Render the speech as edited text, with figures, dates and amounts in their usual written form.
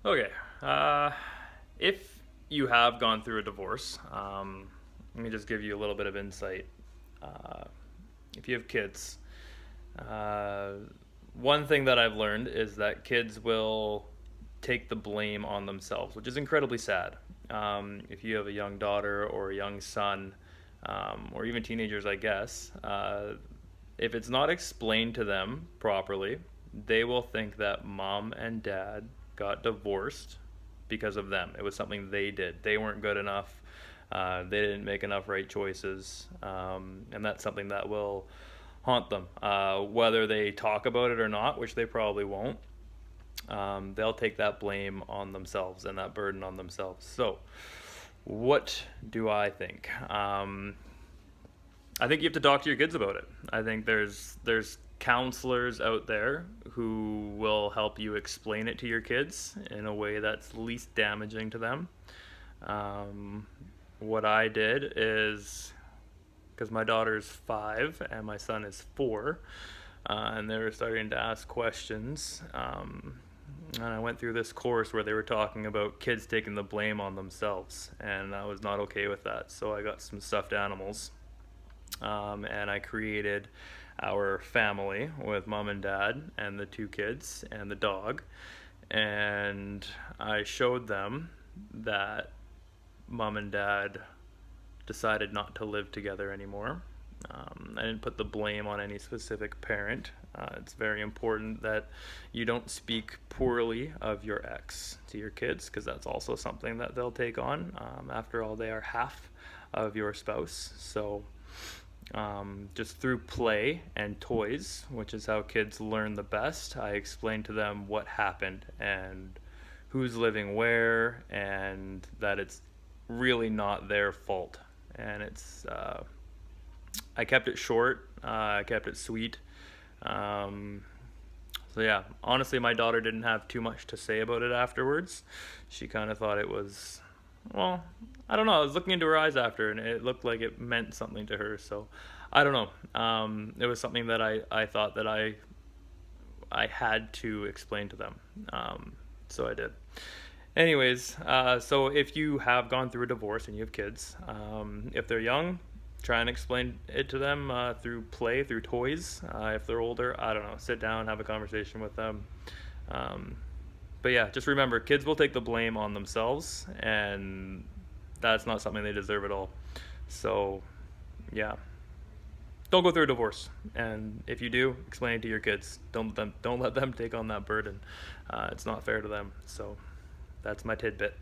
Okay. If you have gone through a divorce, let me just give you a little bit of insight. Uh, if you have kids, uh, one thing that I've learned is that kids will take the blame on themselves, which is incredibly sad. If you have a young daughter or a young son, or even teenagers, I guess, if it's not explained to them properly, they will think that mom and dad got divorced because of them. It was something they did. They weren't good enough. They didn't make enough right choices. And that's something that will haunt them. Whether they talk about it or not, which they probably won't, they'll take that blame on themselves and that burden on themselves. So, what do I think? I think you have to talk to your kids about it. I think there's counselors out there who will help you explain it to your kids in a way that's least damaging to them. Um, what I did is because my daughter's 5 and my son is 4, and they were starting to ask questions. And I went through this course where they were talking about kids taking the blame on themselves, and I was not okay with that. So I got some stuffed animals, and I created our family with mom and dad and the 2 kids and the dog. And I showed them that mom and dad decided not to live together anymore. I didn't put the blame on any specific parent. It's very important that you don't speak poorly of your ex to your kids because that's also something that they'll take on. After all, they are half of your spouse. So, just through play and toys, which is how kids learn the best, I explained to them what happened and who's living where, and that it's really not their fault. And I kept it short, I kept it sweet. Um, so yeah, honestly, my daughter didn't have too much to say about it afterwards. She kind of thought it was, well, I don't know. I was looking into her eyes after, and it looked like it meant something to her. So I don't know. It was something that I thought that I had to explain to them. So I did. Anyways, so if you have gone through a divorce and you have kids, if they're young, try and explain it to them through play, through toys. If they're older, I don't know, sit down, have a conversation with them. Um, but yeah, just remember, kids will take the blame on themselves, and that's not something they deserve at all. So, yeah, don't go through a divorce, and if you do, explain it to your kids. Don't let them take on that burden. It's not fair to them. So, that's my tidbit.